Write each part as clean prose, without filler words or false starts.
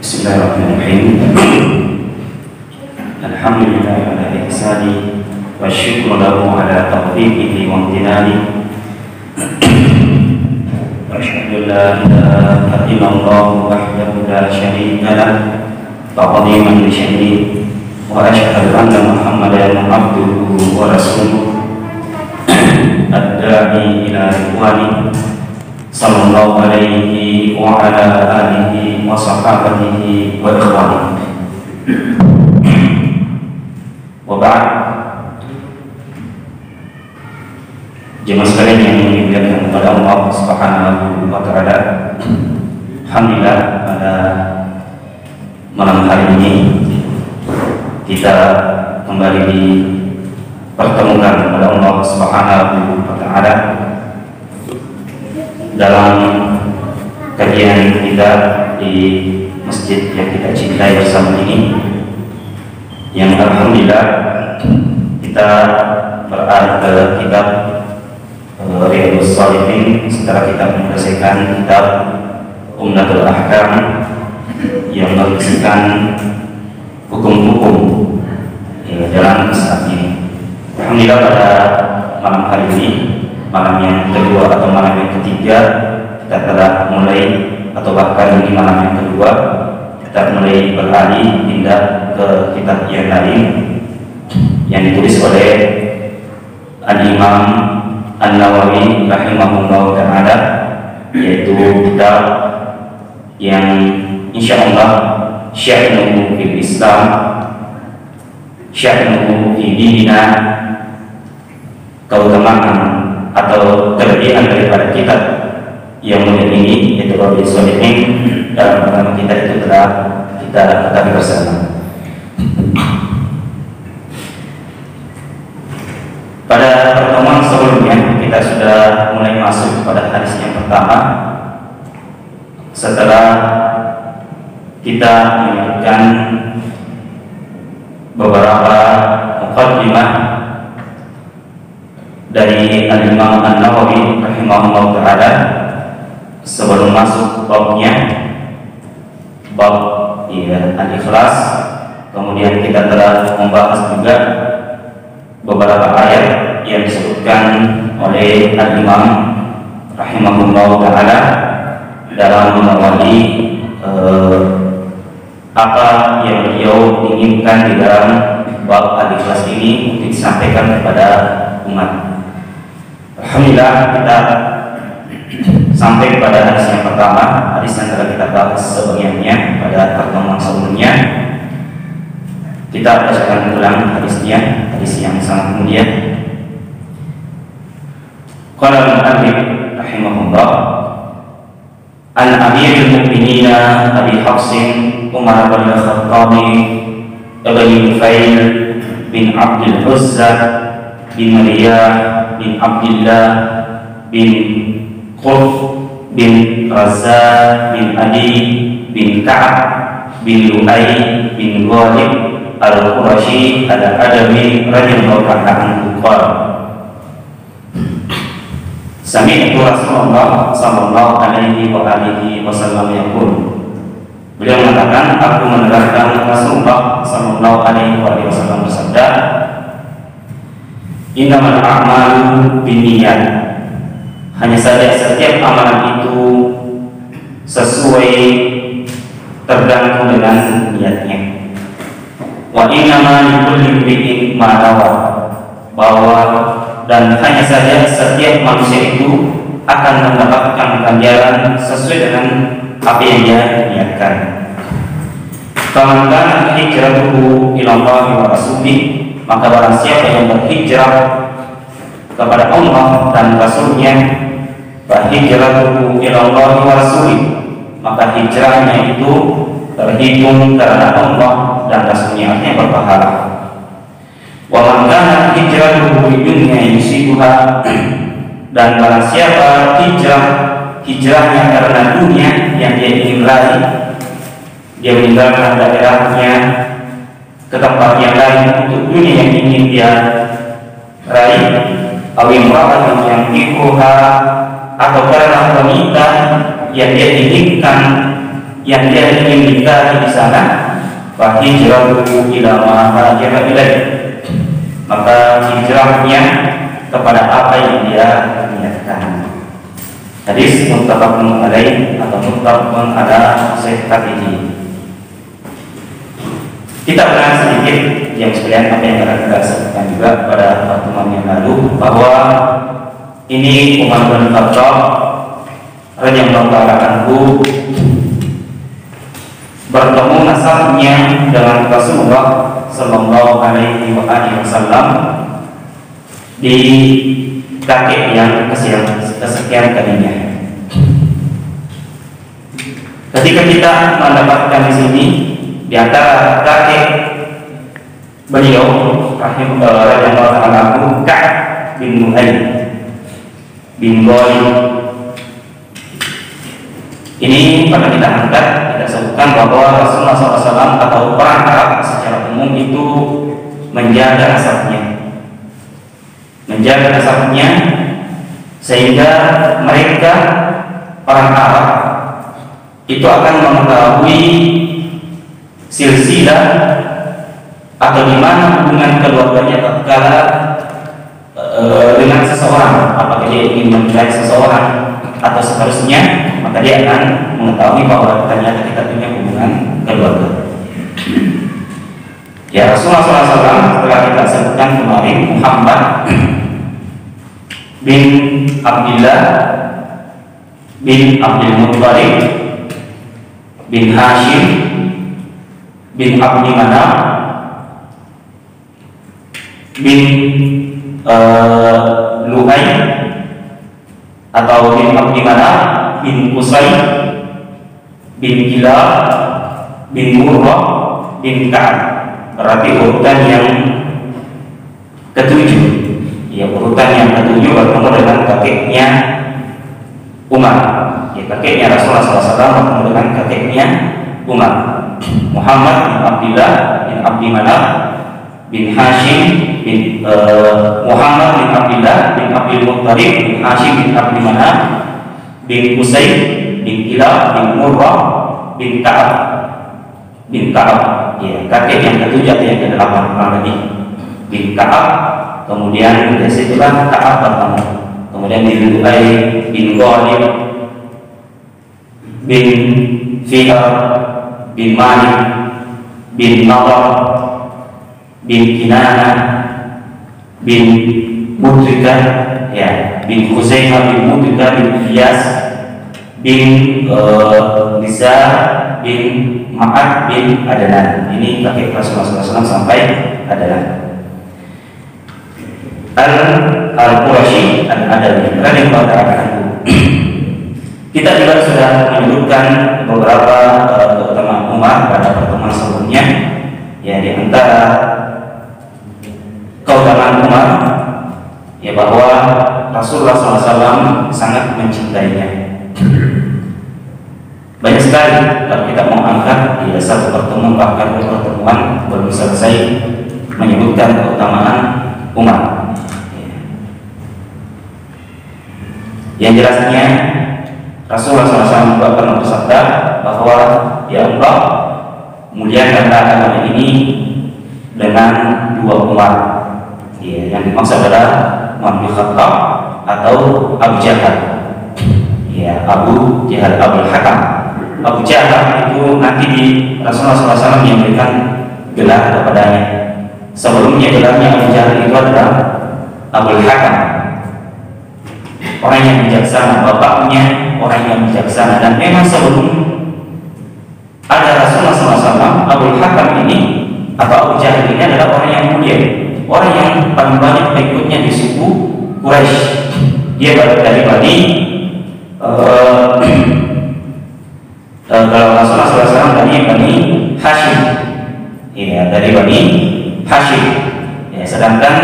Bismillahirrahmanirrahim. Alhamdulillah ala ihsani wa syukru lahu ala taufiqihi wa amtinani. Wa asyhadu an la ilaha illallah wahdahu la syarika lah ta'ziman li sya'ni wa asyhadu anna Muhammadan abduhu wa rasuluh ad-da'i ila ridwani sallallahu alaihi wa ala alihi wa sahabatihi wa ikhwani. Wa ba'd. Jemaah sekalian yang dimuliakan kepada Allah Subhanahu wa taala. Alhamdulillah, pada malam hari ini kita kembali dipertemukan oleh Allah Subhanahu wa taala dalam kajian kita di masjid yang kita cintai bersama ini, yang alhamdulillah kita beralih ke kitab Riyadhus Shalihin setelah kita menyelesaikan kitab Umdatul Ahkam yang berisikan hukum-hukum dalam Islam ini. Alhamdulillah, pada malam hari ini, malam yang kedua atau malam yang ketiga, kita telah mulai, atau bahkan ini malam yang kedua, kita mulai beralih pindah ke kitab yang lain yang ditulis oleh Al-Imam An-Nawawi rahimahullah ta'ala, yaitu kitab yang insyaallah sya'nuhu fil Islam, sya'nuhu fi dinina, keutamaan atau kelebihan daripada kitab yang mulia ini, yaitu Riyadhus Shalihin. Dalam pertama kita itu telah kita ketahui bersama. Pada pertemuan sebelumnya kita sudah mulai masuk pada hadis yang pertama setelah kita menyebutkan beberapa muqaddimah dari Al-Imam An-Nawawi rahimahullah ta'ala sebelum masuk babnya, bab Al-Ikhlas. Kemudian kita telah membahas juga beberapa ayat yang disebutkan oleh Al-Imam rahimahullah ta'ala dalam mengawali apa yang beliau inginkan di dalam bab Al-Ikhlas ini untuk disampaikan kepada umat. Alhamdulillah, kita sampai pada hadis yang pertama, hadis yang telah kita bahas sebelumnya pada pertemuan sebelumnya. Kita bacakan ulang hadisnya, hadis yang sangat mulia. Qala al-mu'allif rahimahullah, an Amirul Mukminin Abi Hafsin Umar bin Khattab ibn Nufail bin Abdul Uzza bin Riyah bin Abdullah bin Quf bin Raza bin Adi bin Ka'ab bin Lu'ay bin Ghalib al-Qurashi al-Adawi radhiyallahu anhu qala sami'tu Rasulullah sallallahu alaihi wa alihi wasallam yaqul. Beliau mengatakan, aku mendengarkan Rasulullah sallallahu alaihi wasallam bersabda, innamal a'malu binniyat, hanya saja setiap amalan itu sesuai tergantung dengan niatnya. Wa innama likulli imri'in ma nawa, bahwa dan hanya saja setiap manusia itu akan mendapatkan ganjaran sesuai dengan apa yang dia niatkan. Faman kana hijratuhu ila Allah wa rasulih, maka barang siapa yang berhijrah kepada Allah dan Rasulnya, fa hijratuhu ila Allah wa rasulih, maka hijrahnya itu terhitung karena Allah dan Rasulnya, artinya berpahala. Wa man kana hijratuhu lidunya yusibuha, dan barang siapa hijrahnya karena dunia yang dia ingin raih, dia meninggalkan daerahnya ke tempat yang lain untuk dunia yang ingin dia raih, awimra'atan yang ikuha, atau karena wanita yang dia inginkan, yang dia ingin nikahi di sana, fahijratuhu ila ma hajara ilaih, maka hijrahnya kepada apa yang dia niatkan. Hadis muttafaqun alaih atau muttafaqun ala sahihih. Kita ulang sedikit yang sekalian apa yang kita sebutkan juga pada pertemuan yang lalu, bahwa ini Umar bin Khattab radhiyallahu ta'ala anhu bertemu nasabnya dengan Rasulullah sallallahu alaihi wasallam di kakek yang kesekian kalinya. Ketika kita mendapatkan di sini di antara kakek beliau radhiyallahu ta'ala anhu Ka'ab bin Lu'ay bin Ghalib. Ini pada kita angkat, kita sebutkan bahwa Rasulullah SAW atau orang Arab secara umum itu menjaga nasabnya, sehingga mereka orang Arab itu akan mengetahui silsilah atau di mana hubungan keluarganya tatkala dengan seseorang, apakah dia ingin menikahi seseorang atau seterusnya, maka dia akan mengetahui bahwa ternyata kita punya hubungan keluarga. Ya, Rasulullah SAW telah kita sebutkan kemarin, Muhammad bin Abdullah bin Abdul Muttalib bin Hashim bin Abdi Manaf bin Lu'ay atau bin Abdi Manaf bin Qusay bin Kilab bin Murrah bin Ka'ab. Berarti urutan yang ketujuh. Ya, urutan yang ketujuh bertemu dengan kakeknya Umar. Ya, kakeknya Rasulullah SAW bertemu dengan kakeknya Umar. Muhammad bin Abdullah bin Abdi Manaf bin Hashim bin Muhammad bin Abdullah bin Abdul Muttalib bin Hashim bin Abdi Manaf bin Qusay bin Kilab bin Murrah bin Ka'ab ya, kakek yang ketujuh atau yang ke-8 kurang lebih bin Ka'ab. Kemudian dari situlah Ka'ab pertama, kemudian bin Lu'ay bin Ghalib bin Fihr bin Malik bin Nadar bin Kinana bin Mudrikah ya, bin Khuzaimah bin Mudrikah bin Iyas bin Nisa bin Ma'ad bin Adnan. Ini kakek Rasulullah SAW sampai Adnan. Al-Qurashi Al-Adawi radhiyallahu ta'ala anhu. Kita juga sudah menyebutkan beberapa keutamaan Umar pada pertemuan sebelumnya. Ya, di antara keutamaan Umar ya bahwa Rasulullah SAW sangat mencintainya. Banyak sekali kalau kita mau angkat di satu pertemuan, bahkan dua pertemuan belum selesai menyebutkan keutamaan Umar. Yang jelasnya Rasulullah SAW juga pernah bersabda bahwa ya Allah, muliakanlah agama ini dengan dua Umar. Ya, yang dimaksud adalah Umar bin Khattab atau Abu Jahal. Ya, Abu Jahal Abul Hakam. Abu Jahal itu nanti di Rasulullah SAW yang memberikan gelar kepadanya. Sebelumnya gelarnya Abu Jahal itu adalah Abul Hakam, orang yang bijaksana, bapaknya orang yang bijaksana. Dan memang sebelum ada Rasulullah SAW, Abul Hakam ini atau Abu Jahal ini adalah orang yang mulia, orang yang paling banyak pengikutnya di suku Quraisy. Dia dari Bani kalau Rasulullah SAW dari Bani Hashim, ya, dari Bani Hashim. Ya, sedangkan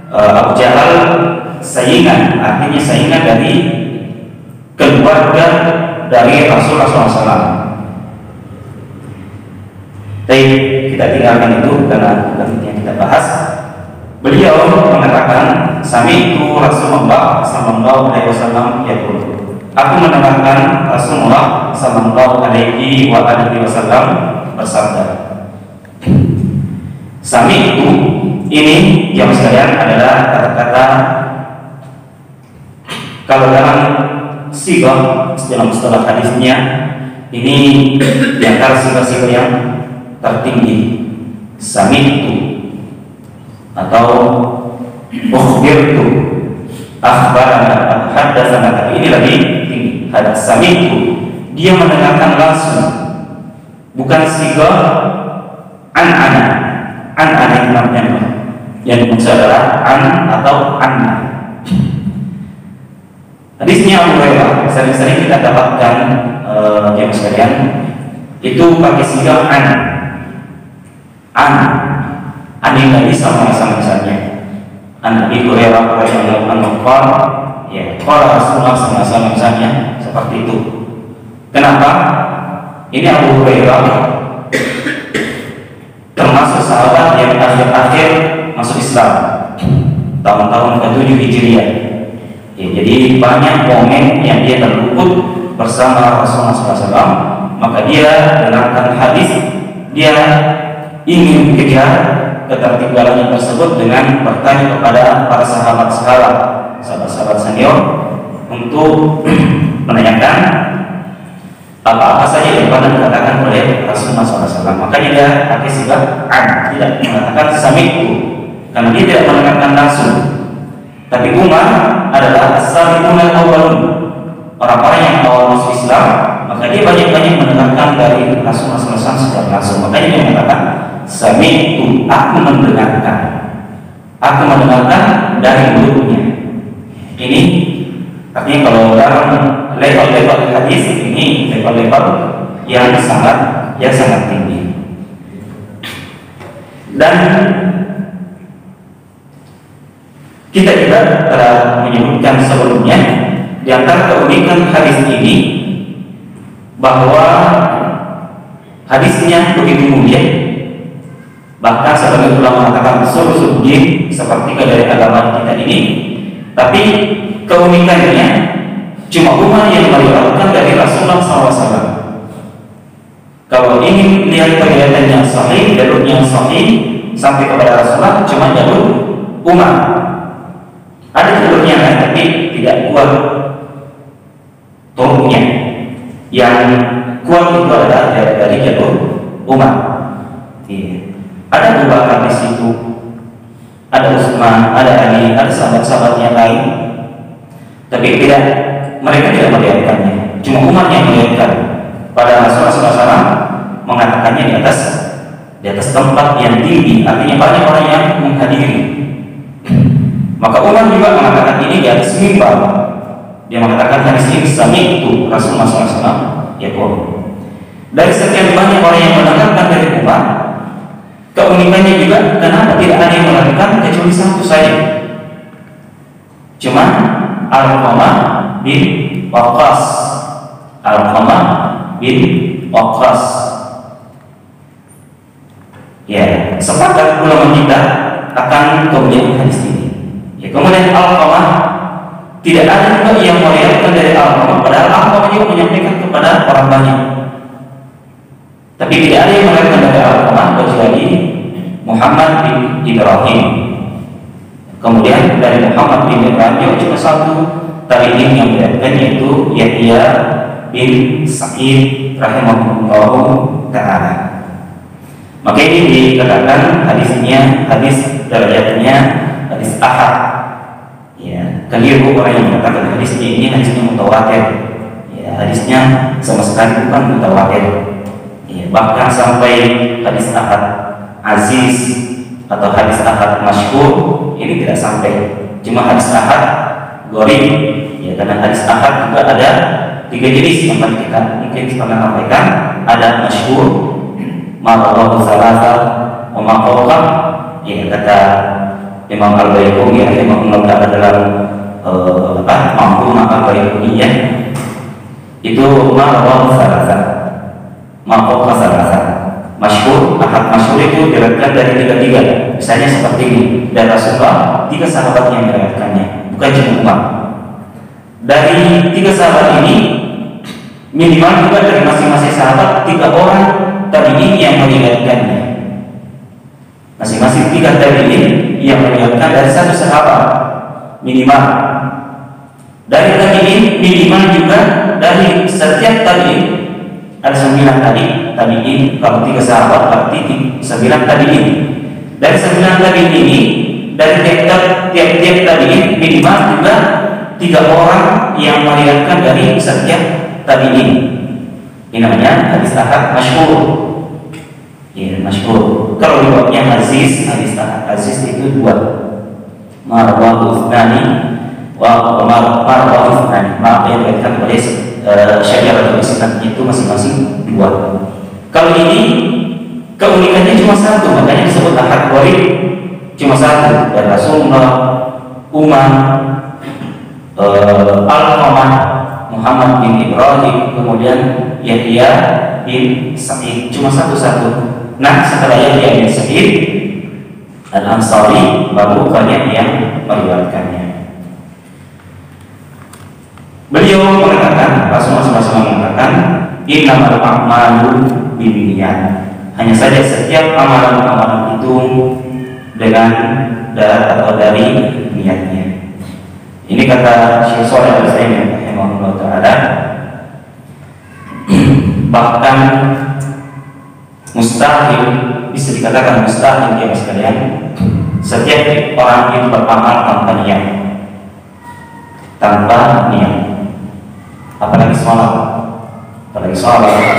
Abu Jahal saingan, artinya saingan dari keluarga dari Rasulullah SAW. Baik, kita tinggalkan itu karena bukan yang kita bahas. Beliau mengatakan, Sami'tu Rasulullah sallallahu alaihi wasallam yaqul, aku mendengarkan Rasulullah sallallahu alaihi wasallam bersabda. Sami itu ini yang sekalian adalah kata-kata kalau dalam sigah dalam istilah hadisnya ini di antara sigah-sigah yang tertinggi. Sami itu atau ukhbirtu akhbarana haddatsana, tapi ini lebih tinggi. Sami itu dia mendengarkan langsung, bukan sigah an-ana yang namanya yang dimaksud adalah an atau anna. Hadisnya Abu Hurairah sering-sering kita dapatkan yang sekalian itu pakai sigah an yang tadi sama-sama misalnya an Abu Hurairah radhiyallahu anhu ya qala Rasulullah sama-sama misalnya seperti itu. Kenapa? Ini Abu Hurairah termasuk sahabat yang akhir-akhir masuk Islam tahun-tahun ke-7 Hijriah. Ya, jadi banyak momen yang dia terluput bersama Rasulullah SAW, maka dia dengarkan hadis, dia ingin kejar ketertinggalannya tersebut dengan bertanya kepada para sahabat-sahabat senior untuk menanyakan apa-apa saja yang pernah dikatakan oleh Rasulullah SAW. Makanya dia pakai sifat an, tidak mengatakan sami'tu, karena dia tidak mendengarkan langsung. Tapi Umar adalah as-sabiqun al-awwalun, orang-orang yang awal masuk Islam, maka dia banyak-banyak mendengarkan dari Rasulullah SAW secara langsung. Makanya dia mengatakan sami'tu, aku mendengarkan dari mulutnya. Ini artinya kalau dalam level-level hadis ini level-level yang sangat tinggi. Dan kita juga telah menyebutkan sebelumnya di antara keunikan hadis ini bahwa hadisnya begitu mulia, bahkan sebagian ulama mengatakan sulusuddin, seperti dari agama kita ini. Tapi keunikannya cuma Umar yang meriwayatkan dari Rasulullah SAW. Kalau ingin lihat periwayatan yang sahih, jalur yang sahih sampai kepada Rasulullah, cuma jalur Umar. Ada jalurnya lain, tapi tidak kuat turunnya. Yang kuat itu adalah dari jalur Umar. Ada Abu Bakar di situ, ada Utsman, ada Ali, ada sahabat-sahabat yang lain. Tapi mereka tidak meriwayatkannya. Cuma Umar yang meriwayatkan. Pada Rasulullah SAW mengatakannya di atas tempat yang tinggi, artinya banyak orang yang menghadiri. Maka Umar juga mengatakan ini di atas mimbar. Dia mengatakan hadis ini sami'tu Rasulullah SAW yaqul. Dari sekian banyak orang yang mendengarkan dari Umar, keunikannya juga kenapa tidak ada yang melakukan kecuali satu saja, cuma Al-Qamah bin Waqqas. Al-Qamah bin Waqqas. Ya, sepakat ulama kita akan kemudian hadis ini. Ya, kemudian Al-Qamah tidak ada juga yang meriwayatkan dari Al-Qamah, padahal Al-Qamah juga menyampaikan kepada orang banyak. Tapi tidak ada yang meriwayatkan dari Al-Qamah kecuali Muhammad bin Ibrahim. Kemudian dari Muhammad bin Ibrahim cuma satu tabi'in yang meriwayatkan, yaitu Yahya bin Sa'id rahimahullahu ta'ala. Maka ini dikatakan hadisnya, hadis derajatnya hadis ahad. Ya, keliru orang yang mengatakan hadisnya ini hadisnya mutawatir. Ya, hadisnya sama sekali bukan mutawatir. Ya, bahkan sampai hadis ahad aziz atau hadis ahad masyhur ini tidak sampai. Cuma hadis ahad gharib. Ya, karena hadis ahad juga ada 3 jenis yang tadi kita mungkin pernah sampaikan. Ada masyhur, ma'rawahu salasa, wa ma'fawqa. Ya, kata Imam Al-Baiquni yang mengatakan dalam Mampu Al-Baiquniyah itu ma'rawahu salasa, ma'fawqa salasa. Masyhur, ahad masyhur itu diriwayatkan dari 3. Misalnya seperti ini, dan Rasulullah 3 sahabat yang meriwayatkannya, bukan cuma Umar. Dari 3 sahabat ini Minimal juga dari masing-masing sahabat 3 orang tabi'in yang meriwayatkannya. Masing-masing 3 tabi'in yang meriwayatkan dari satu sahabat minimal. Dari tabi'in minimal juga dari setiap tabi'in ada 9 tabi'in. Kalau 3 sahabat berarti 9 tabi'in. Dari 9 tabi'in ini, dari tiap-tiap tabi'in minimal juga 3 orang yang meriwayatkan dari setiap tabi'in. Ini namanya hadis ahad masyhur. Ya, masyhur. Kalau riwayatnya aziz, hadis ahad aziz itu 2. Marwahu tsani wa marwahu tsani. Maka yang dikatakan oleh Syariah Islam itu masing-masing 2. Kalau ini keunikannya cuma 1, makanya disebut ahad gharib. Cuma 1 dari Rasulullah, Umar, Al-Qamah, Muhammad bin Ibrahim, kemudian Yahya bin Sa'id, cuma 1. Nah, setelah Yahya bin Sa'id Al-Ansari baru banyak yang meriwayatkannya. Beliau mengatakan, Rasulullah SAW mengatakan, innamal a'malu binniyat. Hanya saja setiap amalan-amalan itu dengan atau dari niatnya. Ini kata Syekh Shalih Al-Utsaimin rahimahullah taala. Bahkan mustahil, bisa dikatakan mustahil ya sekalian, setiap orang itu beramal tanpa niat. Apalagi sholat,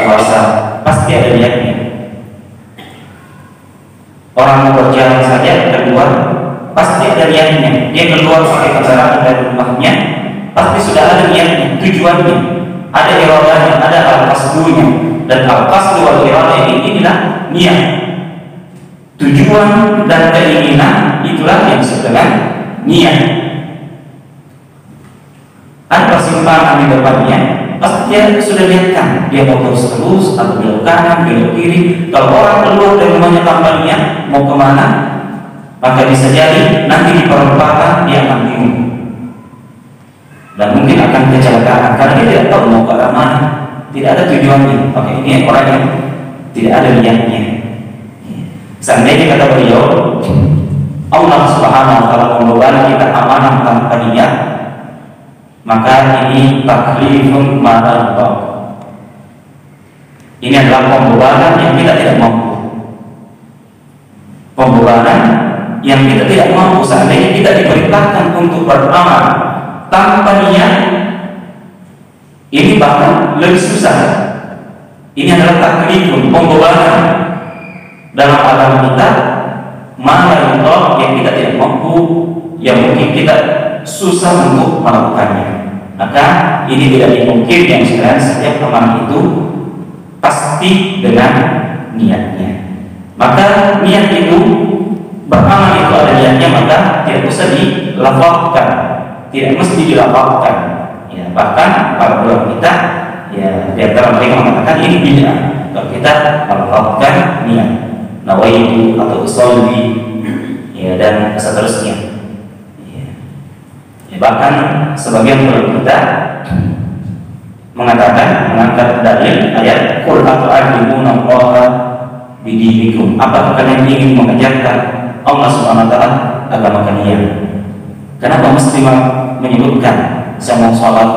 puasa, pasti ada niatnya. Orang berjalan saja keluar, pasti ada niatnya. Dia keluar pakai kendaraan dari rumahnya, pasti sudah ada niatnya, tujuannya, ada iradahnya, ada al-qasdunya. Dan al-qasdu wal iradah inilah niat. Tujuan dan keinginan itulah yang disebut dengan niat. Ada persimpangan di depannya, pasti dia sudah niatkan, dia mau terus atau belok kanan, belok kiri. Kalau orang keluar dari rumahnya tanpa niat mau kemana, maka bisa jadi nanti di perempatan dia akan bingung dan mungkin akan kecelakaan karena dia tidak tahu mau ke arah mana, tidak ada tujuannya. Oke, ini orang yang tidak ada niatnya. Seandainya kata beliau, Allah Subhanahu wa taala membebani kita amanah tanpa niat, maka ini taklifun ma'al. Ini adalah pembebanan yang kita tidak mampu. Pembebanan yang kita tidak mampu. Seandainya kita diperintahkan untuk beramal tanpa niat, ini bahkan lebih susah. Ini adalah taklifun, pembebanan dalam agama kita, ma'al yang kita tidak mampu, yang mungkin kita susah untuk melakukannya. Maka ini tidak dimungkin yang sekalian setiap amalan itu pasti dengan niatnya. Maka niat itu, beramal itu ada niatnya, maka tidak usah dilafalkan, tidak mesti dilafalkan. Ya, bahkan para ulama kita, ya, di antara mereka mengatakan ini bid'ah kalau kita melafalkan niat, nawaitu atau usolli, ya, dan seterusnya. Bahkan sebagian ulama kita mengatakan, mengangkat dalil ayat qul atu'allimuna Allaha bidinikum. Apakah kalian ingin mengajarkan Allah Subhanahu wa taala agama kalian? Kenapa mesti menyebutkan sama salat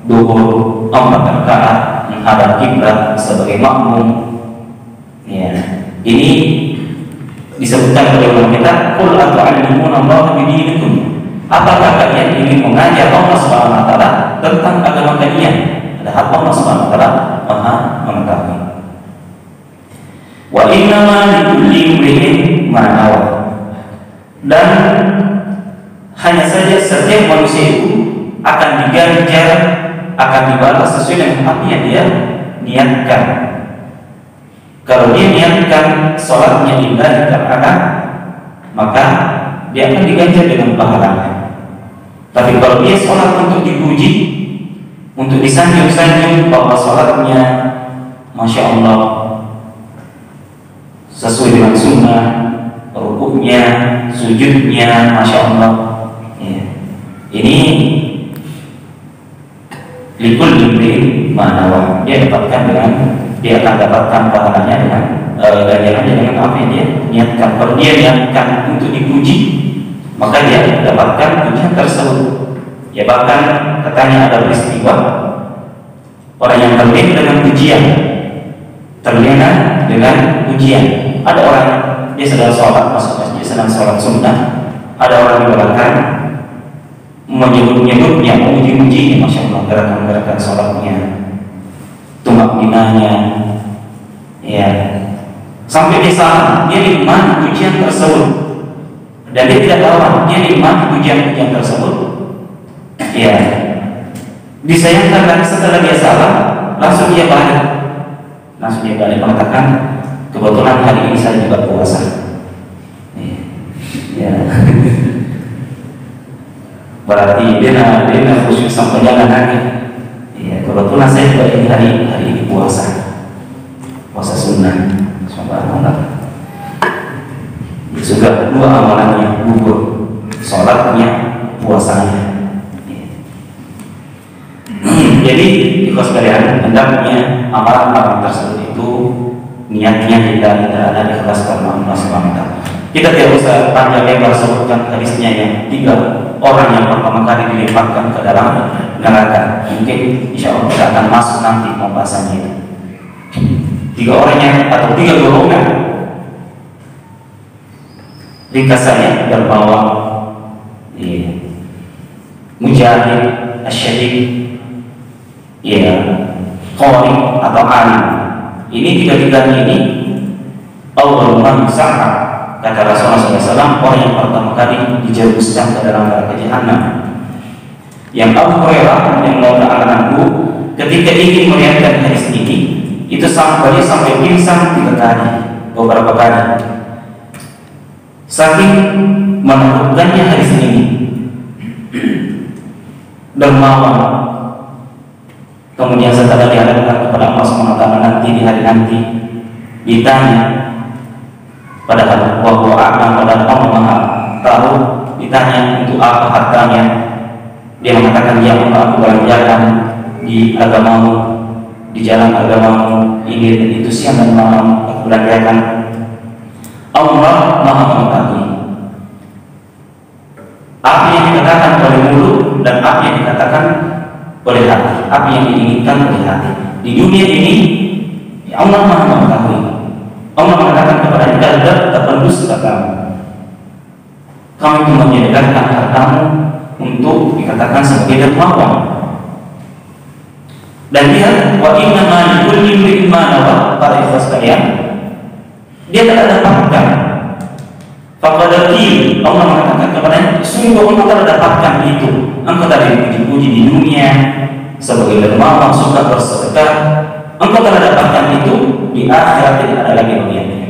duhur 4 rakaat menghadap kiblat sebagai makmum? Ya, ini disebutkan oleh ulama kita qul atu'allimuna Allaha bidinikum. Apakah kalian ingin mengajar Allah Subhanahu wa taala tentang agama kalian? Padahal Allah Subhanahu wa taala Maha mengetahui. Wa innama likulli imri'in ma nawa. Dan hanya saja setiap manusia itu akan diganjar, akan dibalas sesuai dengan apa yang dia niatkan. Kalau dia niatkan sholatnya lillahi ta'ala, maka dia akan diganjar dengan pahalanya. Tapi kalau dia sholat untuk dipuji, untuk disanjung-sanjung bahwa sholatnya Masya Allah sesuai dengan sunnah, rukuknya, sujudnya Masya Allah, ya. Ini Likul limri manawa, dia akan dapatkan pahalanya dengan ganjarannya dengan apa yang dia niatkan. Kalau dia niatkan untuk dipuji, maka dia dapatkan pujian tersebut. Ya bahkan katanya ada peristiwa orang yang terlena dengan pujian, ada orang dia sedang sholat, masuk masjid sedang sholat sunnah, ada orang di belakang menyebut-nyebutnya, memuji-mujinya, masya Allah, gerakan-gerakan sholatnya, tumak binahnya, ya, sampai dia salah, dia nikmati pujian tersebut, dan dia tidak tahu dia nikmati pujian-pujian tersebut, ya, disayangkan lagi setelah dia salah, langsung dia balik mengatakan, kebetulan hari ini saya juga puasa, ya. Berarti dia khusyuk sampai jalan kaki. Ya, kebetulan saya juga ini hari ini puasa sunnah. Subhanallah. Juga dua amalannya gugur, sholatnya, puasanya. Jadi ikhlas sekalian, hendaknya amalan-amalan tersebut itu niatnya tidak ada ikhlas karena Allah Subhanahu wa taala. Kita tidak usah panjang lebar sebutkan hadisnya yang 3 orang yang pertama kali dilemparkan ke dalam neraka. Mungkin insya Allah kita akan masuk nanti pembahasannya itu. 3 orangnya atau 3 golongan. Ringkasannya berbawa mujahid, asyhid, qari atau alim. Ini 3-tiganya ini Allah Muhammad kata Rasulullah SAW, orang yang pertama kali dijerumuskan ke dalam neraka jahanam. Yang Abu Hurairah yang radhiyallahu anhu ketika ingin melihatkan hadis ini, itu sampai pingsan 3 kali, beberapa kali. Saking menakutkannya hadis ini, dermawan. Kemudian setelah dihadapkan kepada Allah SWT nanti di hari nanti, ditanya, padahal bahwa Allah Maha tahu, ditanya untuk apa hartanya, dia mengatakan, ya Allah, aku belanjakan di agamamu, di jalan agamamu ini dan itu, siang dan malam aku belanjakan. Allah Maha mengetahui apa yang dikatakan oleh mulut dan apa yang dikatakan oleh hati, apa yang diinginkan oleh hati. Di dunia ini ya Allah Maha mengetahui. Allah mengatakan kepada kita, berdusta kamu itu menyediakan hartamu untuk dikatakan sebagai dermawan. Dan lihat, wa inna ma likulli imrin ma nawa, para ikhlas sekalian, dia telah dapatkan. Faqadaki, Allah mengatakan kepadanya, sungguh engkau telah dapatkan itu. Engkau tadi dipuji di dunia sebagai dermawan, suka bersedekah. Engkau telah dapatkan itu, di akhirat tidak ada lagi bagiannya.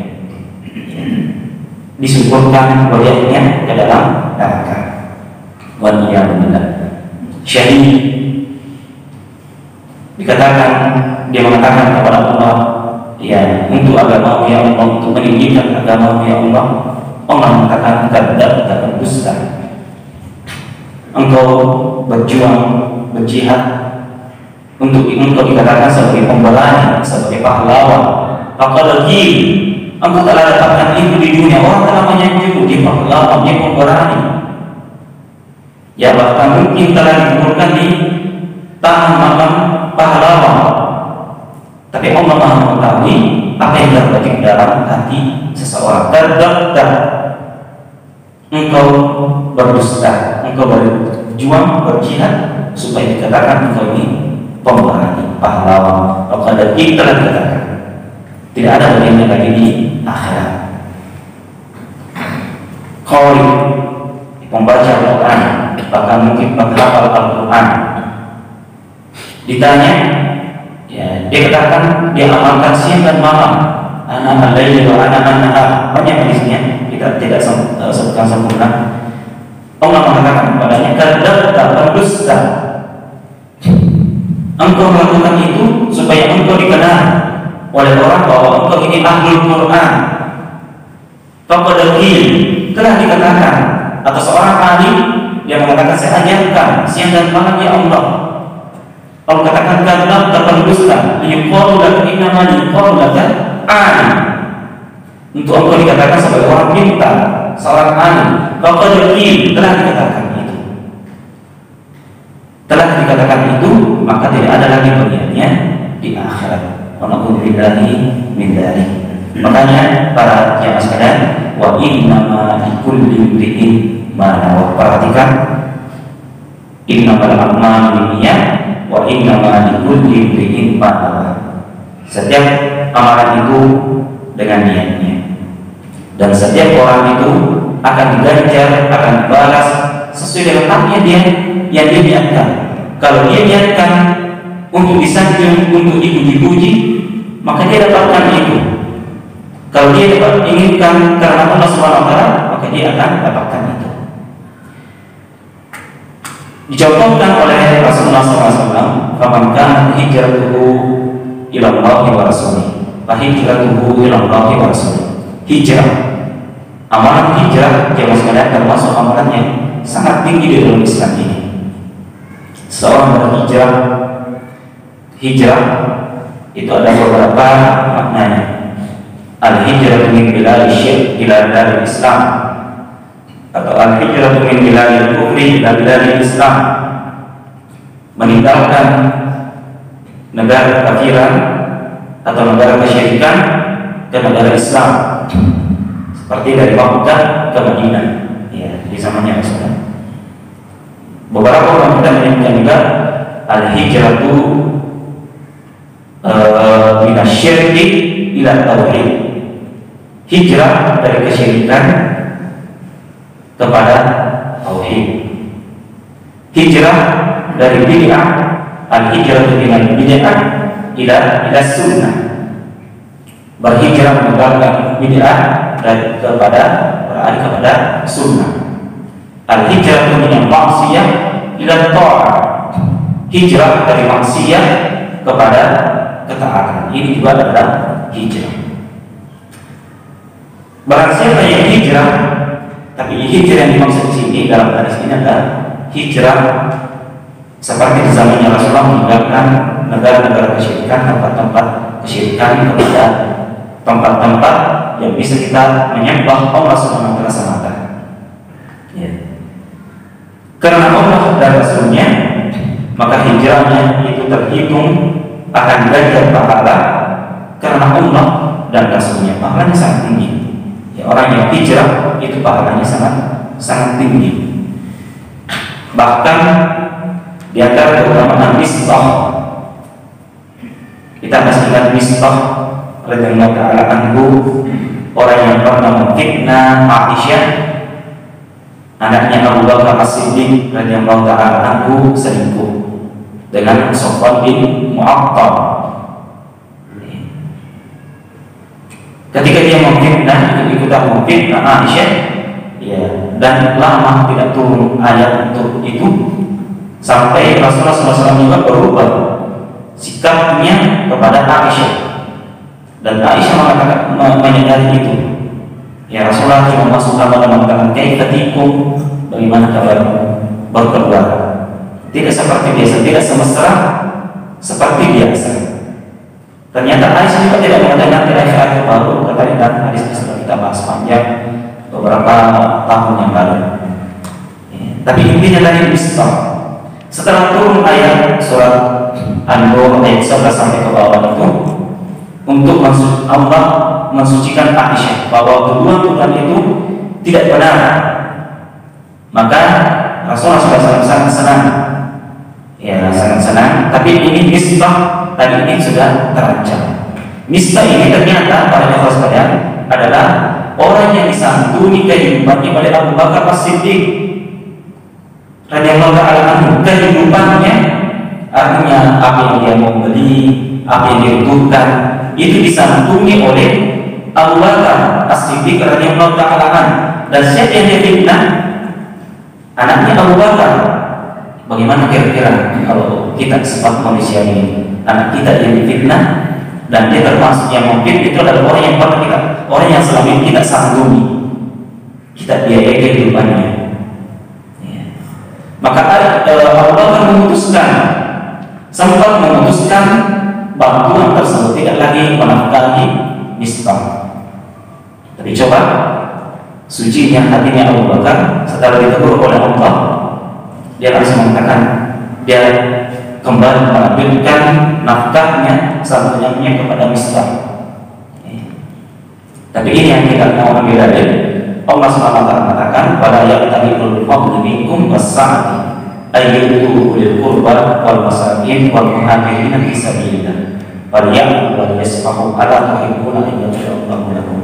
Disuburkan bagiannya ke dalam neraka. Waliyahulillah. Syahid dikatakan, dia mengatakan kepada Allah, ya, untuk agamamu ya Allah, untuk meninggikan agamamu ya Allah. Allah mengatakan, kadzdzabta dan dusta. Engkau berjuang, berjihad untuk engkau dikatakan sebagai pembelanya, sebagai pahlawan. Apalagi engkau telah dapatkan itu di dunia, orang telah menyanjung di pahlawan, dia pemberani. Ya bahkan mungkin telah dikumpulkan di tangan malam pahlawan. Tapi Allah Maha mengetahui apa yang terjadi dalam hati seseorang. Kadzdzabta, engkau berdusta, engkau berjuang, berjihad supaya dikatakan engkau ini pemberani, pahlawan. Kalau kita telah dikatakan tidak ada bagiannya lagi di akhirat. Qari, pembaca Al-Quran, bahkan mungkin penghafal Al-Quran, ditanya, ya, dia katakan dia amalkan siang dan malam, anak al-laili wa anak banyak hadisnya, kita tidak sebutkan sempurna. Allah mengatakan kepadanya, kadzdzabta wa dusta. Engkau melakukan itu supaya engkau dikenal oleh orang bahwa engkau ini ahlul Quran. Faqadaki, telah dikatakan atau seorang ahli, dia mengatakan, saya ajarkan siang dan malam ya Allah. Allah katakan kadzab terpendusta liyuqalu laka innama liyuqalu laka alim, untuk engkau dikatakan sebagai orang pintar, seorang alim. Faqad qil, telah dikatakan itu, maka tidak ada lagi bagiannya di akhirat. Wa na'udzubillahi min dzalik. Makanya para jamaah sekalian, wa innama likulli imri'in ma nawa. Perhatikan, innamal a'malu binniyat wa innama likulli imri'in ma nawa. Setiap amalan itu dengan niatnya, dan setiap orang itu akan diganjar, akan dibalas sesuai dengan haknya dia yang dia niatkan. Kalau dia niatkan untuk disanjung, untuk dipuji-puji, maka dia dapatkan itu. Kalau dia dapat inginkan karena Allah Subhanahu wa taala, maka dia akan dapatkan itu. Dicontohkan oleh Rasulullah SAW, "Faman kana hijratuhu ila Allah wa rasulih, fa hijratuhu ila Allah wa rasulih." Hijrah, amalan hijrah jemaah sekalian termasuk amalan yang sangat tinggi di dalam Islam ini. Seorang berhijrah, hijrah itu ada beberapa maknanya. Al-hijrah min bilad syirk ila bilad Islam, atau al-hijrah min bilad kufri ila bilad Islam, meninggalkan negara kafiran atau negara kesyirikan ke negara Islam, seperti dari Makkah ke Madinah, ya, di zamannya Rasulullah. Beberapa orang kita menyebutkan juga al-hijratu minasyirki ila tauhid, hijrah dari kesyirikan kepada tauhid, hijrah dari bid'ah, al-hijratu minal bid'ah ila sunnah, berhijrah meninggalkan bid'ah dan beralih kepada sunnah. Al-hijrah minal maksiyah ila ta'ah, hijrah dari maksiyah kepada ketaatan. Ini juga adalah hijrah. Barang siapa yang hijrah, tapi hijrah yang dimaksud di sini dalam hadis ini adalah hijrah seperti di zamannya Rasulullah, meninggalkan negara-negara kesyirikan, tempat-tempat kesyirikan kepada tempat-tempat yang bisa kita menyembah Allah Subhanahu wa taala semata. Ya. Karena Allah dan Rasulnya, maka hijrahnya itu terhitung akan diganjar pahala karena Allah dan Rasulnya. Pahalanya sangat tinggi. Ya, orang yang hijrah itu pahalanya sangat tinggi. Bahkan di antara keutamaan Mistah, kita masih ingat Mistah radhiyallahu ta'ala anhu, orang yang pernah memfitnah Aisyah, anaknya Abu Bakar As-Siddiq radhiyallahu ta'ala anhu, selingkuh dengan Safwan bin Mu'attal. Ketika dia memfitnah, ikutan memfitnah Aisyah, ya, dan lama tidak turun ayat untuk itu, sampai Rasulullah SAW juga berubah sikapnya kepada Aisyah, dan Aisyah mengatakan, menyadari itu. Ya, Rasulullah cuma masuk kamar dan mengatakan, "Kaifatikum, bagaimana kabarmu?" Baru keluar. Tidak seperti biasa, tidak semesra seperti biasa. Ternyata Aisyah juga tidak mengatakan akhir-akhir baru, kata dan hadis sudah kita bahas panjang beberapa tahun yang lalu. Ya, tapi intinya tadi Mistah, setelah turun ayat surat An-Nur ayat 11 sampai ke bawah itu, untuk Allah mensucikan Aisyah bahwa kedua Tuhan itu tidak benar, maka Rasulullah SAW sangat senang. Ya, sangat senang. Tapi ini Mistah tadi ini sudah terancam. Mistah ini ternyata para jemaah sekalian adalah orang yang disantuni kehidupannya oleh Abu Bakar As-Siddiq radhiyallahu ta'ala anhu. Kehidupannya, artinya apa yang dia mau beli, apa yang dia butuhkan, itu disantuni oleh Abu Bakar As-Siddiq radhiyallahu ta'ala anhu. Dan siapa yang dia fitnah? Anaknya Abu Bakar. Bagaimana kira-kira kalau kita sempat manusia ini, anak kita yang difitnah, dan dia termasuk yang mungkin itu adalah orang yang pernah kita, orang yang selama ini kita sangguni, kita biayai kehidupannya. Ya. Maka Abu Bakar memutuskan sempat memutuskan bantuan tersebut tidak lagi menafkahi Mistah. Tapi coba sucinya hatinya Abu Bakar setelah ditegur oleh Allah, dia langsung mengatakan dia kembali melanjutkan nafkahnya satunya kepada Mistah. Tapi ini yang kita mau ambil dari Allah SWT mengatakan pada ayat tadi fadli minkum was-sa'ati ayyutu ulil qurba wal masakin wal muhajirin fi sabilillah wal ya'fu wal yasfahu ala tuhibbuna an yaghfirallahu lakum.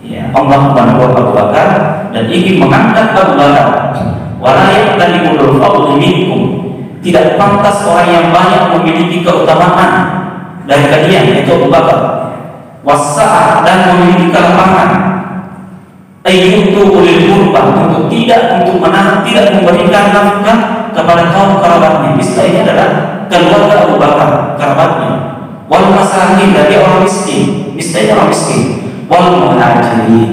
Ya, Allah menegur Abu Bakar dan ingin mengangkat Abu Bakar. Wala ya'tali ulul fadli minkum, tidak pantas orang yang banyak memiliki keutamaan dari kalian, yaitu Abu Bakar, was-sa'ah, dan memiliki kelapangan, ayyutu ulil qurba, untuk menahan, tidak memberikan nafkah kepada kaum kerabatnya. Misal ini adalah keluarga Abu Bakar, kerabatnya. Wal masakin, dari orang miskin, misal orang miskin. Wal muhajirin,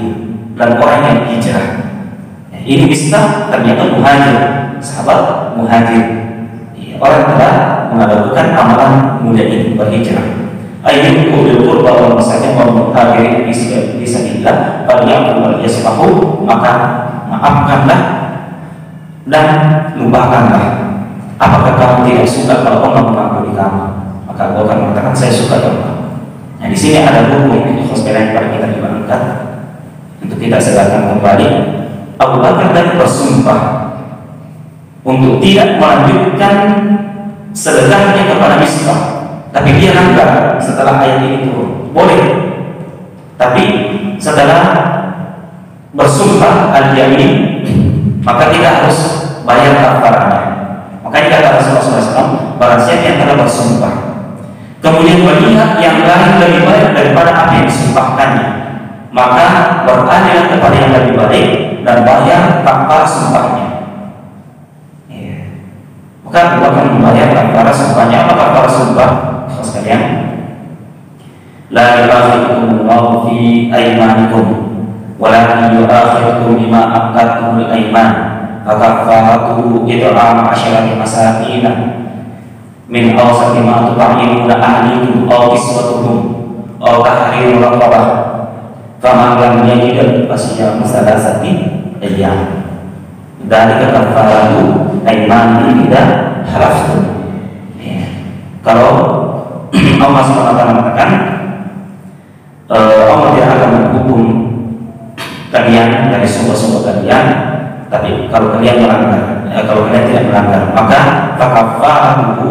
dan orang yang hijrah. Ini misal ternyata muhajir, sahabat muhajir. Orang telah melakukan amalan mulia ini, berhijrah. Ayyutu ulil qurba wal masakin wal muhajirin fi sabilillah wal ya'fu wal yasfahu, maka maafkanlah dan lupakanlah. Apakah kamu tidak suka kalau Allah mengampuni kamu? Maka Allah akan mengatakan, saya suka ya Allah. Nah, di sini ada hukum yang pada kita dibangunkan untuk kita sedarkan kembali. Abu Bakar tadi bersumpah untuk tidak melanjutkan sedekahnya kepada Mistah, tapi dia langgar setelah ayat ini turun. Boleh, tapi setelah bersumpah al-yamin, maka kita harus bayar kafarahnya. Makanya kata Rasulullah SAW, barang siapa yang telah bersumpah kemudian melihat yang lain lebih baik daripada apa yang disumpahkannya, maka beralih kepada yang lebih baik dan bayar kafar sumpahnya. Maka kita akan membayar kafar sumpahnya. Apa kafar sumpah? Sekalian, la yu'akhidukumullahu fi aymanikum walakin yu'akhidukum bima aqadtumul ayman, fakaffaratuhu it'amu 'asharati masakin min awsati ma tut'imuna ahlikum aw kiswatuhum aw tahriru raqabah faman lam yajid fasiyamu salasati ayyam. Dzalika kafaratu aymanikum idza halaftum. Kalau Allah SWT mengatakan Allah tidak akan menghukum kalian dari sumber-sumber kalian, tapi kalau kalian melanggar, kalau kalian tidak melanggar, maka fakaffaratuhu,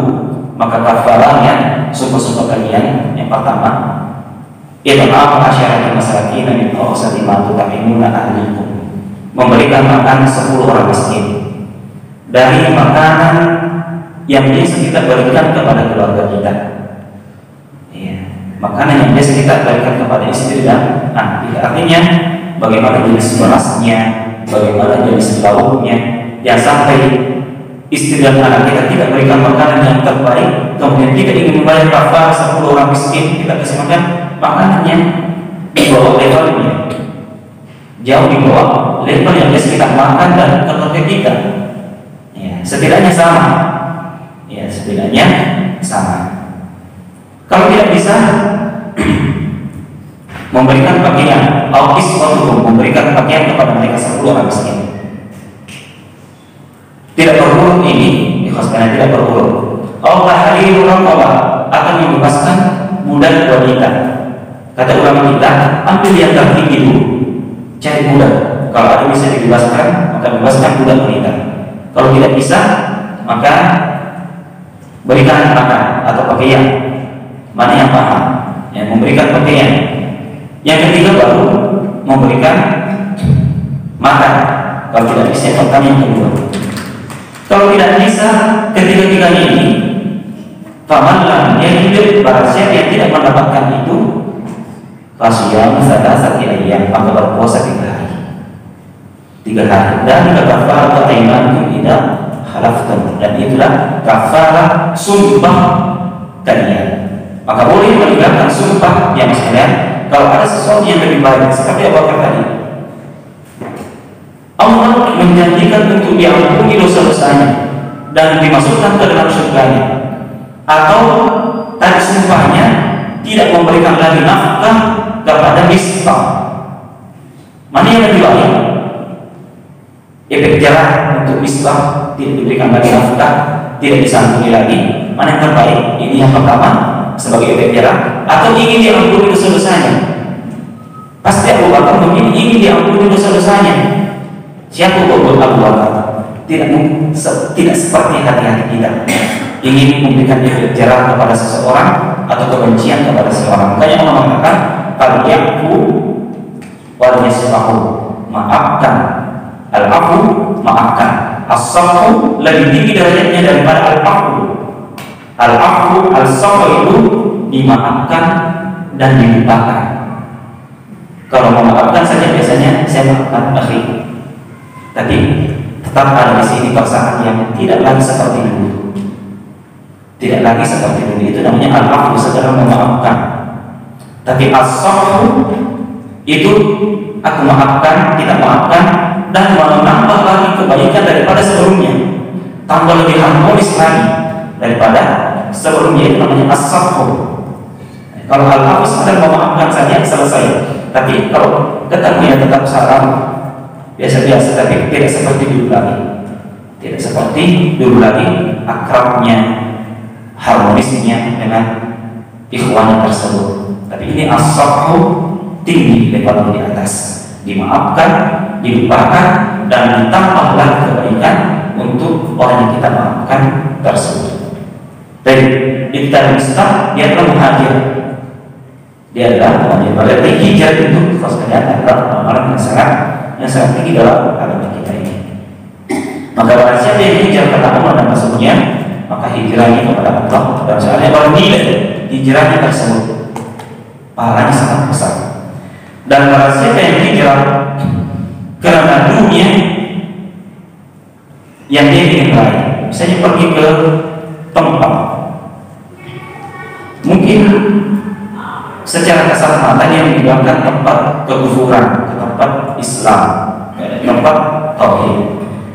maka kafarahnya sumber-sumber kalian yang pertama it'amu 'asharati masakin min awsati ma tut'imuna ahlikum, memberikan makan 10 orang miskin dari makanan yang biasa kita berikan kepada keluarga kita. Makanan yang biasa kita berikan kepada istri dan anak kita. Artinya bagaimana jenis berasnya, bagaimana jenis lauknya, yang sampai istri dan anak kita tidak berikan makanan yang terbaik, kemudian kita ingin membayar kafar 10 orang miskin, kita kasih makan makanannya di bawah levelnya, jauh di bawah level yang biasa kita makan dan keluarga kita. Setidaknya sama. Setidaknya sama. Kalau tidak bisa memberikan pakaian, aukis waktu memberikan pakaian kepada mereka 10 orang miskin. Tidak berhuruf ini, karena tidak berhuruf. Allah tahriru raqabah, akan membebaskan budak wanita. Kata ulama kita, ambil yang tertinggi dulu, cari budak. Kalau ada bisa dibebaskan, maka bebaskan budak wanita. Kalau tidak bisa, maka berikan makan atau pakaian. Mana yang paham? Yang memberikan pakaian. Yang ketiga baru memberikan makan. Kalau tidak bisa, pertama yang kedua. Kalau tidak bisa ketiga-tiganya ini, faman yang hidup barang siapa yang tidak mendapatkan itu, fasiyam salasati ayyam, maka berpuasa 3 hari. 3 hari. Dan kafaratu aymanikum idza halaftum, dan itulah kafarah sumpah kalian. Maka boleh meninggalkan sumpah yang sekalian kalau ada sesuatu yang lebih baik, seperti Abu Bakar tadi. Allah menjanjikan untuk diampuni dosa-dosanya dan dimasukkan ke dalam surganya. atau tadi sumpahnya tidak memberikan lagi nafkah kepada Mistah. Mana yang lebih baik? Efek jerah untuk Mistah tidak diberikan lagi nafkah, tidak disantuni lagi. Mana yang terbaik? Ini yang pertama sebagai efek jerah, atau ingin diampuni dosa-dosanya. Pasti Abu Bakar mungkin ingin diampuni dosa-dosanya. Siapa Abu Bakar? Tidak seperti hati-hati kita ingin memberikan efek jerah kepada seseorang atau kebencian kepada seseorang. Makanya Allah mengatakan kalau yaku wal yasfahu, maafkan. Al-afu, maafkan. As-safu lebih tinggi derajatnya daripada al-afu. Al-afu, al-safu itu dimaafkan dan dilupakan. Kalau memaafkan saja biasanya saya maafkan akhir, tapi tetap ada di sini pasangan yang tidak lagi seperti dulu. Tidak lagi seperti dulu, itu namanya al-afu, segera memaafkan. Tapi as-safu itu aku maafkan, kita maafkan, dan menambah lagi kebaikan daripada sebelumnya, tambah lebih harmonis lagi daripada sebelumnya. Itu namanya as-safu. Kalau al-afu sekedar memaafkan saja selesai. Tapi kalau ketemunya tetap salam biasa-biasa, tapi tidak seperti dulu lagi. Tidak seperti dulu lagi akrabnya, harmonisnya dengan ikhwan tersebut. Tapi ini as-safu tinggi level di atas, dimaafkan, dilupakan, dan ditambah lagi kebaikan untuk orang yang kita maafkan tersebut. Jadi kita Mistah dia telah muhajir, dia adalah muhajir. Berarti hijrah itu sekalian adalah amalan yang sangat tinggi dalam agama kita ini. Maka barang siapa yang hijrah kepada Allah dan Rasulnya, maka hijrahnya kepada Allah dan Rasulnya bernilai hijrahnya tersebut, pahalanya sangat besar. Dan barang siapa yang hijrah karena dunia yang dia ingin raih, misalnya pergi ke tempat, mungkin secara kasar mata dia meninggalkan tempat kekufuran, ke tempat Islam, tempat tauhid.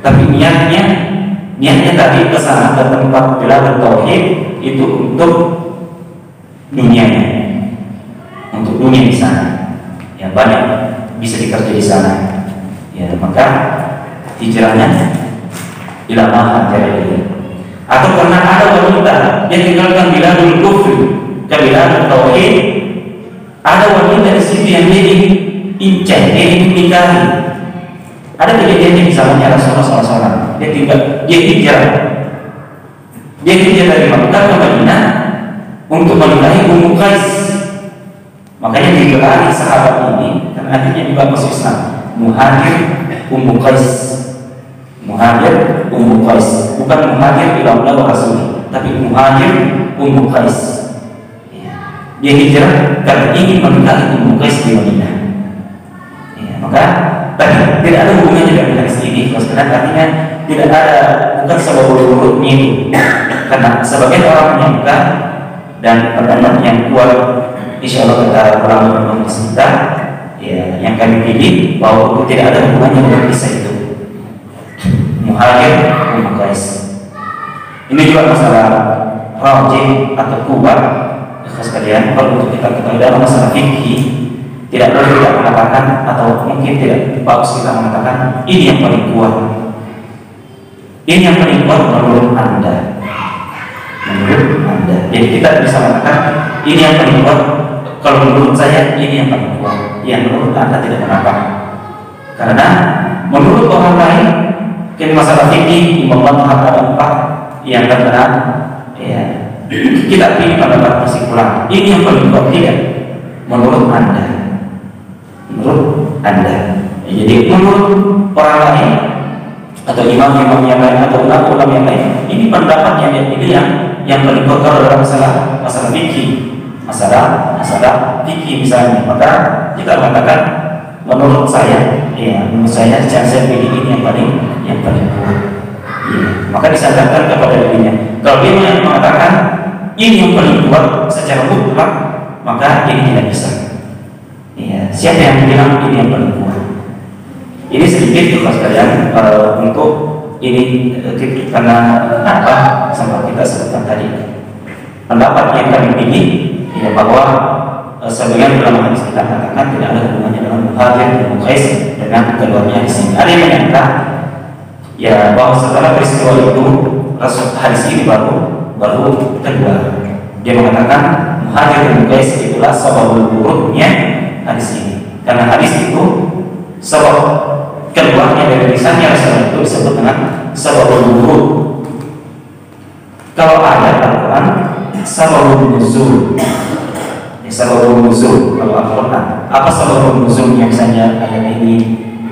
Tapi niatnya tadi ke sana, ke tempat belajar tauhid itu untuk dunianya, untuk dunia di sana. Ya banyak bisa dikerja di sana. Ya maka hijrahnya ilmu ini. Atau karena ada wanita yang tinggalkan biladul kufri ke biladul tauhid, ada wanita di situ yang dia incar, dia ingin nikahi. Ada kejadiannya misalnya Rasulullah SAW, dia hijrah dari Makkah ke Madinah untuk menikahi Ummu Qais. Makanya digelari sahabat ini, karena akhirnya juga masuk Islam, Muhajir Ummu Qais. Muhajir Ummu Qais, bukan Muhajir ila Allah wa Rasul, tapi Muhajir Ummu Qais. Dia hijrah karena ingin menikahi Ummu Qais di Madinah. Ya, maka tadi tidak ada hubungannya dengan hadis ini. Karena artinya tidak ada, bukan sebab urut-urutnya itu. Karena sebagian orang menyangka dan pendapat yang kuat, insya Allah kita ulama kita, ya, yang kami pilih bahwa tidak ada hubungannya dengan kisah itu. Muhajir Ummu Qais. Ini juga masalah rajih atau kuat. Sekalian, kalau untuk kita ketahui dalam masalah fikih, tidak perlu kita mengatakan, atau mungkin tidak bagus kita mengatakan ini yang paling kuat. Ini yang paling kuat menurut Anda. Menurut Anda. Jadi kita bisa mengatakan ini yang paling kuat. Kalau menurut saya ini yang paling kuat. Yang menurut Anda tidak mengapa. Karena menurut orang lain, masalah fikih Imam Mazhab ada 4 yang terkenal. Ya. Kita pilih pendapat kesimpulan ini yang paling kuat, tidak menurut Anda. Menurut Anda. Jadi menurut orang lain atau imam-imam yang lain atau ulama yang lain, ini pendapat yang dia pilih yang paling kuat kalau dalam masalah fikih, masalah fikih misalnya. Maka kita mengatakan menurut saya, ya menurut saya saya pilih ini yang paling kuat. Ya, maka disadarkan kepada dirinya. Kalau dia yang mengatakan ini yang paling kuat secara mutlak, maka ini tidak bisa. Ya, siapa yang bilang ini yang paling kuat? Ini sedikit tuh sekalian untuk ini karena apa sama kita sebutkan tadi. pendapat yang kami pilih ya, bahwa sebagian ulama hadis kita katakan tidak ada hubungannya dengan Muhajir dan Muqais dengan keduanya di sini. Ada yang menyangka ya bahwa setelah peristiwa itu Rasul hadis ini baru kedua. Dia mengatakan Muhajir dan Muqais itulah sababul wurudnya hadis ini. Karena hadis itu sebab keduanya dari lisannya Rasul itu disebut dengan sababul wurud. Kalau ada Al-Quran sababul nuzul. Sababul nuzul kalau Al-Quran. Apa sababul nuzulnya misalnya ayat ini?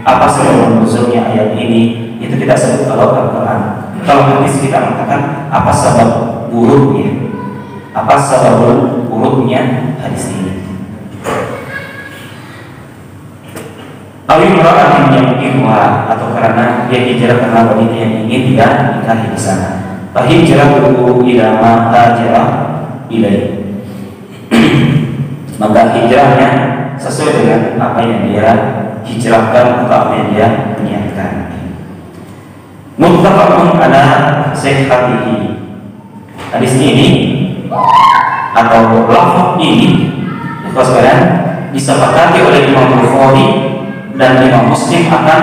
Apa sababul nuzulnya ayat ini? Itu kita sebut kalau Al-Quran. Kalau hadis kita mengatakan apa sabab wurudnya? Apa sababul wurudnya hadis ini? Awi merah yang ihwa atau karena dia hijrah karena wanita yang ingin dia nikahi di sana. Hijrah dulu ilama hajrah ilai. Maka hijrahnya sesuai dengan apa yang dia hijrahkan atau apa yang dia niatkan. Muttafaqun ala sihhatihi. Hadis ini atau lafaz ini sekalian disepakati oleh Imam Bukhari dan Imam Muslim akan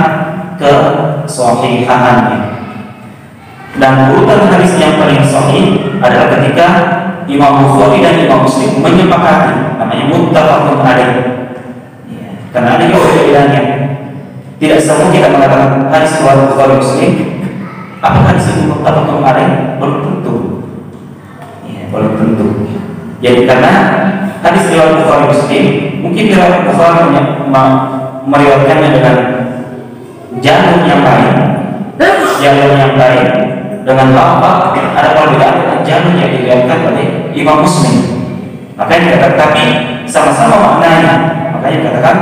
kesahihannya. Dan urutan hadis yang paling sahih adalah ketika Imam Bukhari dan Imam Muslim menyepakati, namanya muttafaqun alaih. Ya, karena ada juga perbedaannya. Tidak semua kita mengatakan hadis riwayat Bukhari Muslim. Apa hadis itu muttafaqun alaih? Belum tentu. Ya, belum tentu. Jadi karena hadis riwayat Bukhari Muslim, mungkin riwayat Bukhari meriwayatkannya dengan jalur yang lain, dengan lafaz ada perbedaan dengan jalur yang diriwayatkan oleh Imam Muslim. Makanya dikatakan tapi sama-sama maknanya. Makanya dikatakan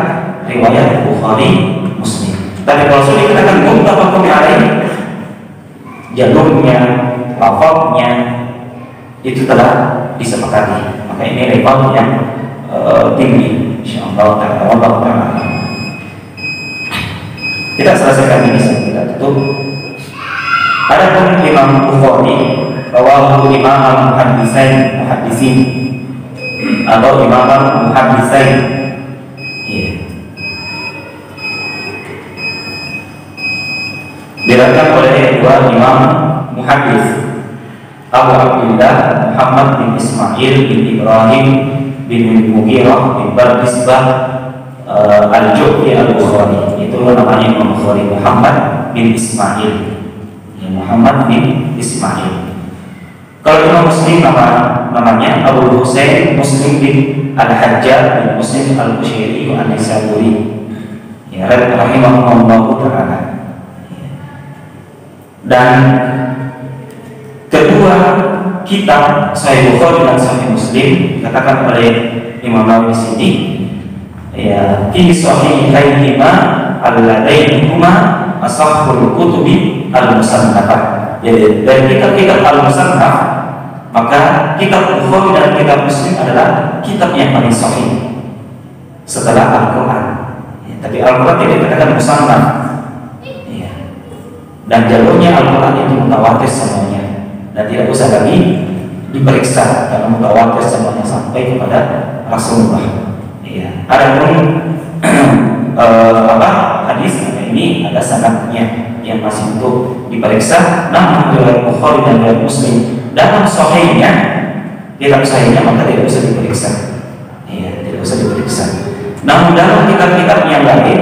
riwayat Bukhari Muslim. Tapi kalau sudah dikatakan muttafaqun alaih, jalurnya, lafaznya itu telah disepakati. Maka ini level yang tinggi. Insyaallah taala. Kita selesaikan ini sebelum kita tutup. Adapun Imam Bukhari rawahu Imam al-Muhaddisin atau Imam al-Muhaddisin. Diriwayatkan oleh dua Imam Muhaddis, Abu Abdullah Muhammad bin Ismail bin Ibrahim bin Mughirah bin Bardisbah al-Ju'fi al-Bukhari. Itu namanya Imam Bukhari, Muhammad bin Ismail. Muhammad bin Ismail. Kalau Imam Muslim namanya Abu Husain Muslim bin Al-Hajjaj bin Muslim Al-Bushairi An-Nisaburi. Ya, rahimahullah taala. Dan kedua kitab Sahih Bukhari dan Sahih Muslim dikatakan oleh Imam Nawawi di sini, ya, fi sahihaihima alladainihuma asahhul kutubi al-musannafah. Jadi dari kitab-kitab al-musannaf, maka kitab Bukhari dan kitab Muslim adalah kitab yang paling sahih setelah Al-Quran. Ya, tapi Al-Quran tidak dikatakan musannaf. Ya. Dan jalurnya Al-Quran itu mutawatir semuanya dan tidak usah lagi diperiksa karena mutawatir semuanya sampai kepada Rasulullah. Ya. Adapun hadis ini ada sanadnya yang masih untuk diperiksa, namun riwayat Bukhari dan riwayat Muslim dalam sahihnya, maka tidak usah diperiksa. Ya, tidak usah diperiksa. Namun dalam kitab-kitab yang lain,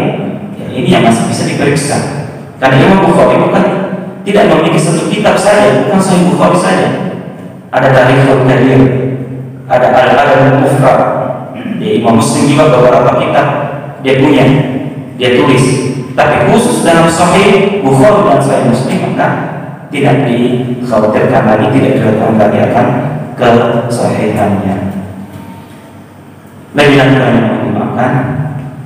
ya, ini yang masih bisa diperiksa. Karena Imam Bukhari bukan tidak memiliki satu kitab saja, bukan Sahih Bukhari saja. Ada Tarikhul Kabir, ada Al-Adab Al-Mufrad. Imam Muslim juga beberapa kitab dia punya, dia tulis. Tapi khusus dalam Sahih Bukhari dan Sahih Muslim maka tidak dikhawatirkan lagi, tidak diragukan lagi akan kesahihannya. Lebih lanjut yang dimakan.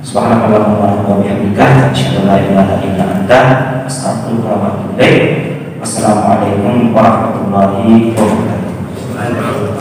Subhanallahumma wa bihamdika, asyhadu an la ilaha illa anta, astaghfiruka wa atubu ilaik. Wassalamualaikum warahmatullahi wabarakatuh.